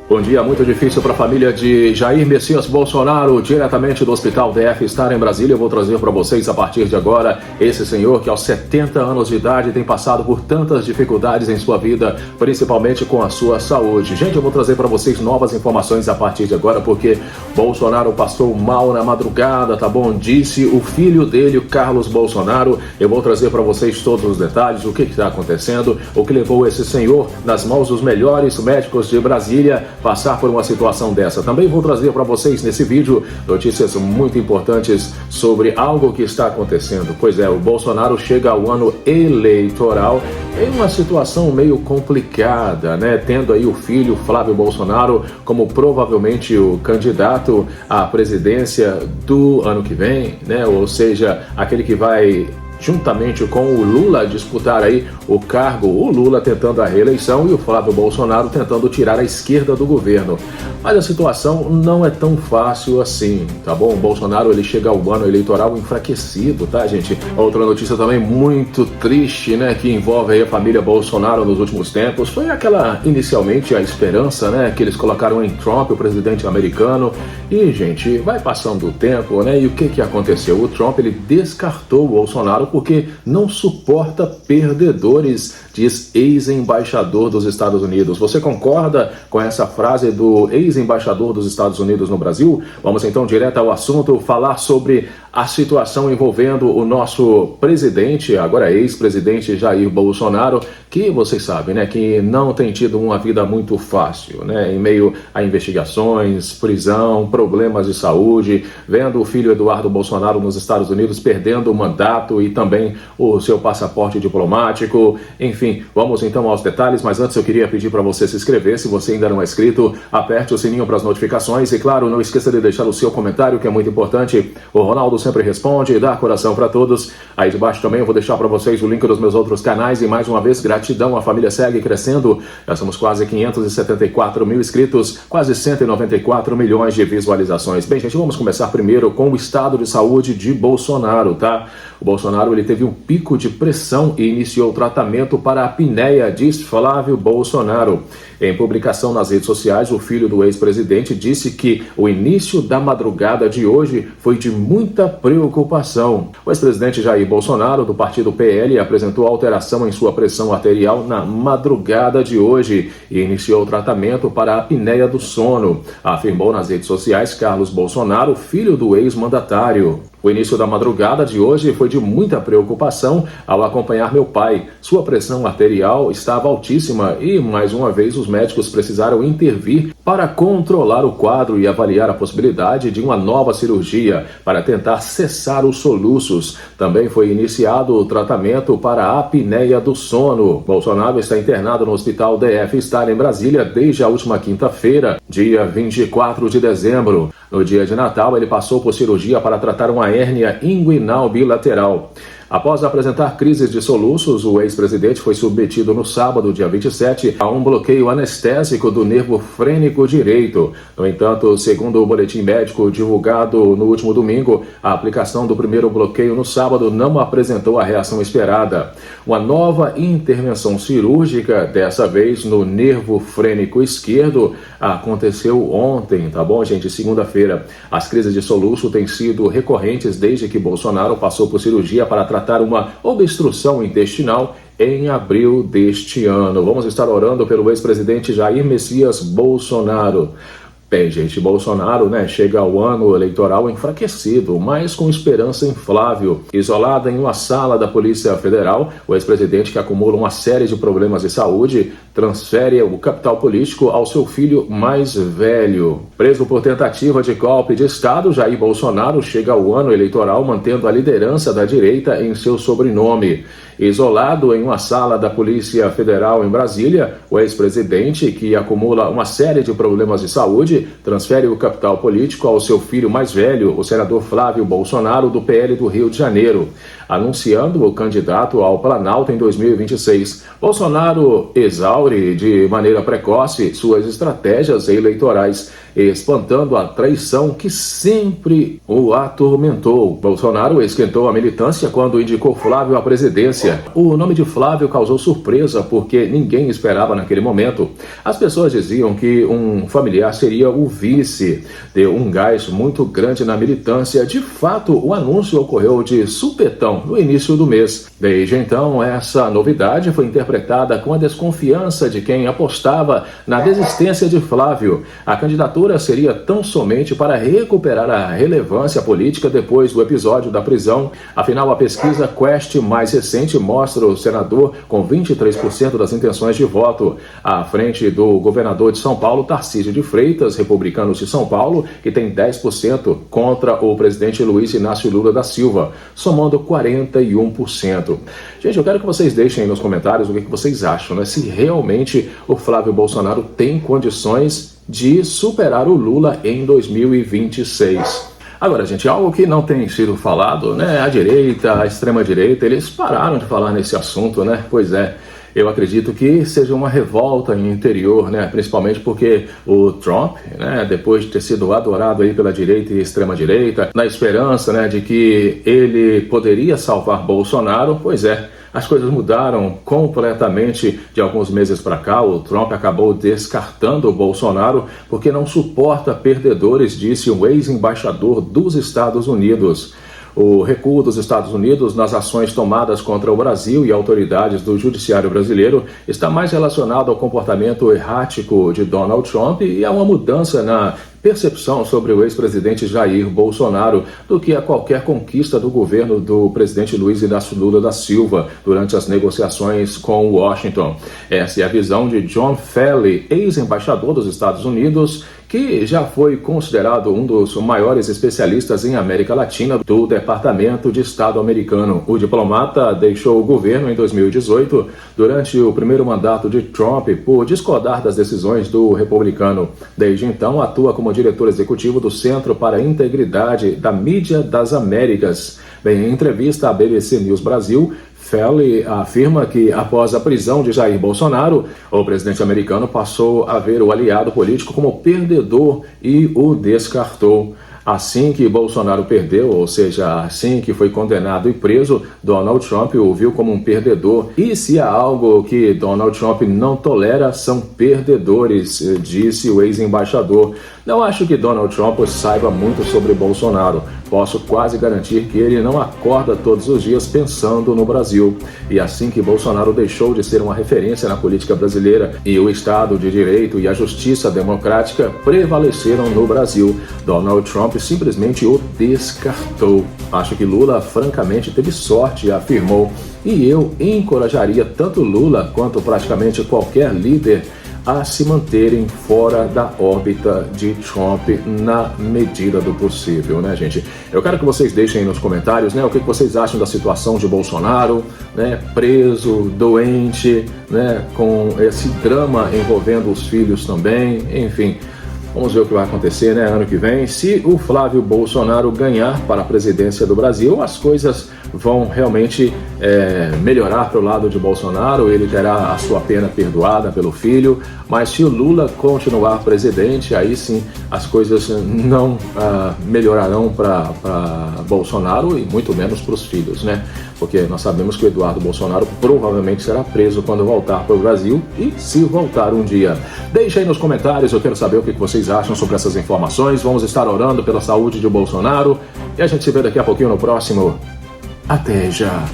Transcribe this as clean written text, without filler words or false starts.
Bom dia, muito difícil para a família de Jair Messias Bolsonaro, diretamente do Hospital DF Star em Brasília. Eu vou trazer para vocês a partir de agora esse senhor que aos 70 anos de idade tem passado por tantas dificuldades em sua vida, principalmente com a sua saúde. Gente, eu vou trazer para vocês novas informações a partir de agora, porque Bolsonaro passou mal na madrugada, tá bom? Disse o filho dele, o Carlos Bolsonaro. Eu vou trazer para vocês todos os detalhes, o que está acontecendo, o que levou esse senhor nas mãos dos melhores médicos de Brasília passar por uma situação dessa. Também vou trazer para vocês nesse vídeo notícias muito importantes sobre algo que está acontecendo. Pois é, o Bolsonaro chega ao ano eleitoral em uma situação meio complicada, né? Tendo aí o filho Flávio Bolsonaro como provavelmente o candidato à presidência do ano que vem, né? Ou seja, aquele que vai juntamente com o Lula disputar aí o cargo, o Lula tentando a reeleição e o Flávio Bolsonaro tentando tirar a esquerda do governo. Mas a situação não é tão fácil assim, tá bom? O Bolsonaro, ele chega ao ano eleitoral enfraquecido, tá, gente? Outra notícia também muito triste, né, que envolve aí a família Bolsonaro nos últimos tempos, foi aquela, inicialmente, a esperança, né, que eles colocaram em Trump, o presidente americano, e, gente, vai passando o tempo, né, e o que aconteceu? O Trump, ele descartou o Bolsonaro porque não suporta perdedores, diz ex-embaixador dos Estados Unidos. Você concorda com essa frase do ex-embaixador dos Estados Unidos no Brasil? Vamos então direto ao assunto, falar sobre a situação envolvendo o nosso presidente, agora ex-presidente Jair Bolsonaro, que vocês sabem, né, que não tem tido uma vida muito fácil, né, em meio a investigações, prisão, problemas de saúde, vendo o filho Eduardo Bolsonaro nos Estados Unidos perdendo o mandato e também o seu passaporte diplomático. Enfim, vamos então aos detalhes, mas antes eu queria pedir para você se inscrever. Se você ainda não é inscrito, aperte o sininho para as notificações e, claro, não esqueça de deixar o seu comentário, que é muito importante. O Ronaldo sempre responde e dá coração para todos. Aí debaixo também eu vou deixar para vocês o link dos meus outros canais e, mais uma vez, gratidão, a família segue crescendo. Já somos quase 574 mil inscritos, quase 194 milhões de visualizações. Bem, gente, vamos começar primeiro com o estado de saúde de Bolsonaro, tá? O Bolsonaro, ele teve um pico de pressão e iniciou o tratamento para a apneia, diz Flávio Bolsonaro. Em publicação nas redes sociais, o filho do ex-presidente disse que o início da madrugada de hoje foi de muita preocupação. O ex-presidente Jair Bolsonaro, do partido PL, apresentou alteração em sua pressão arterial na madrugada de hoje e iniciou o tratamento para a apneia do sono, afirmou nas redes sociais Carlos Bolsonaro, filho do ex-mandatário. O início da madrugada de hoje foi de muita preocupação ao acompanhar meu pai. Sua pressão arterial estava altíssima e, mais uma vez, os médicos precisaram intervir para controlar o quadro e avaliar a possibilidade de uma nova cirurgia para tentar cessar os soluços. Também foi iniciado o tratamento para a apneia do sono. Bolsonaro está internado no Hospital DF Star em Brasília desde a última quinta-feira, dia 24 de dezembro. No dia de Natal, ele passou por cirurgia para tratar uma hérnia inguinal bilateral. Após apresentar crises de soluços, o ex-presidente foi submetido no sábado, dia 27, a um bloqueio anestésico do nervo frênico direito. No entanto, segundo o boletim médico divulgado no último domingo, a aplicação do primeiro bloqueio no sábado não apresentou a reação esperada. Uma nova intervenção cirúrgica, dessa vez no nervo frênico esquerdo, aconteceu ontem, tá bom, gente? Segunda-feira. As crises de soluço têm sido recorrentes desde que Bolsonaro passou por cirurgia para tratar uma obstrução intestinal em abril deste ano. Vamos estar orando pelo ex-presidente Jair Messias Bolsonaro. Bem, gente, Bolsonaro, né, chega ao ano eleitoral enfraquecido, mas com esperança em Flávio. Isolado em uma sala da Polícia Federal, o ex-presidente, que acumula uma série de problemas de saúde, transfere o capital político ao seu filho mais velho. Preso por tentativa de golpe de Estado, Jair Bolsonaro chega ao ano eleitoral mantendo a liderança da direita em seu sobrenome. Isolado em uma sala da Polícia Federal em Brasília, o ex-presidente, que acumula uma série de problemas de saúde, transfere o capital político ao seu filho mais velho, o senador Flávio Bolsonaro, do PL do Rio de Janeiro, anunciando o candidato ao Planalto em 2026. Bolsonaro, exausto instaure de maneira precoce suas estratégias eleitorais, espantando a traição que sempre o atormentou. Bolsonaro esquentou a militância quando indicou Flávio à presidência. O nome de Flávio causou surpresa porque ninguém esperava naquele momento. As pessoas diziam que um familiar seria o vice. Deu um gás muito grande na militância. De fato, o anúncio ocorreu de supetão no início do mês. Desde então, essa novidade foi interpretada com a desconfiança de quem apostava na desistência de Flávio. A candidatura seria tão somente para recuperar a relevância política depois do episódio da prisão. Afinal, a pesquisa Quest mais recente mostra o senador com 23% das intenções de voto, à frente do governador de São Paulo, Tarcísio de Freitas, republicanos de São Paulo, que tem 10% contra o presidente Luiz Inácio Lula da Silva, somando 41%. Gente, eu quero que vocês deixem aí nos comentários o que vocês acham, né? Se realmente o Flávio Bolsonaro tem condições de superar o Lula em 2026. Agora, gente, algo que não tem sido falado, né? A direita, a extrema-direita, eles pararam de falar nesse assunto, né? Pois é, eu acredito que seja uma revolta interior, né? Principalmente porque o Trump, né? Depois de ter sido adorado aí pela direita e extrema-direita, na esperança, né? De que ele poderia salvar Bolsonaro, pois é, as coisas mudaram completamente de alguns meses para cá. O Trump acabou descartando o Bolsonaro porque não suporta perdedores, disse um ex-embaixador dos Estados Unidos. O recuo dos Estados Unidos nas ações tomadas contra o Brasil e autoridades do judiciário brasileiro está mais relacionado ao comportamento errático de Donald Trump e a uma mudança na percepção sobre o ex-presidente Jair Bolsonaro do que a qualquer conquista do governo do presidente Luiz Inácio Lula da Silva durante as negociações com Washington. Essa é a visão de John Falley, ex-embaixador dos Estados Unidos, que já foi considerado um dos maiores especialistas em América Latina do Departamento de Estado americano. O diplomata deixou o governo em 2018 durante o primeiro mandato de Trump por discordar das decisões do republicano. Desde então, atua como diretor executivo do Centro para a Integridade da Mídia das Américas. Bem, em entrevista à BBC News Brasil, Falley afirma que, após a prisão de Jair Bolsonaro, o presidente americano passou a ver o aliado político como perdedor e o descartou. Assim que Bolsonaro perdeu, ou seja, assim que foi condenado e preso, Donald Trump o viu como um perdedor. E se há algo que Donald Trump não tolera, são perdedores, disse o ex-embaixador. Não acho que Donald Trump saiba muito sobre Bolsonaro. Posso quase garantir que ele não acorda todos os dias pensando no Brasil. E assim que Bolsonaro deixou de ser uma referência na política brasileira e o Estado de Direito e a justiça democrática prevaleceram no Brasil, Donald Trump simplesmente o descartou. Acho que Lula francamente teve sorte, afirmou, e eu encorajaria tanto Lula quanto praticamente qualquer líder a se manterem fora da órbita de Trump na medida do possível, né, gente? Eu quero que vocês deixem aí nos comentários, né, o que vocês acham da situação de Bolsonaro, né, preso, doente, né, com esse drama envolvendo os filhos também, enfim. Vamos ver o que vai acontecer, né, ano que vem. Se o Flávio Bolsonaro ganhar para a presidência do Brasil, as coisas vão realmente melhorar para o lado de Bolsonaro. Ele terá a sua pena perdoada pelo filho. Mas se o Lula continuar presidente, aí sim as coisas não melhorarão para Bolsonaro e muito menos para os filhos, né? Porque nós sabemos que o Eduardo Bolsonaro provavelmente será preso quando voltar para o Brasil, e se voltar um dia. Deixa aí nos comentários, eu quero saber o que vocês acham sobre essas informações. Vamos estar orando pela saúde de Bolsonaro e a gente se vê daqui a pouquinho no próximo. Até já!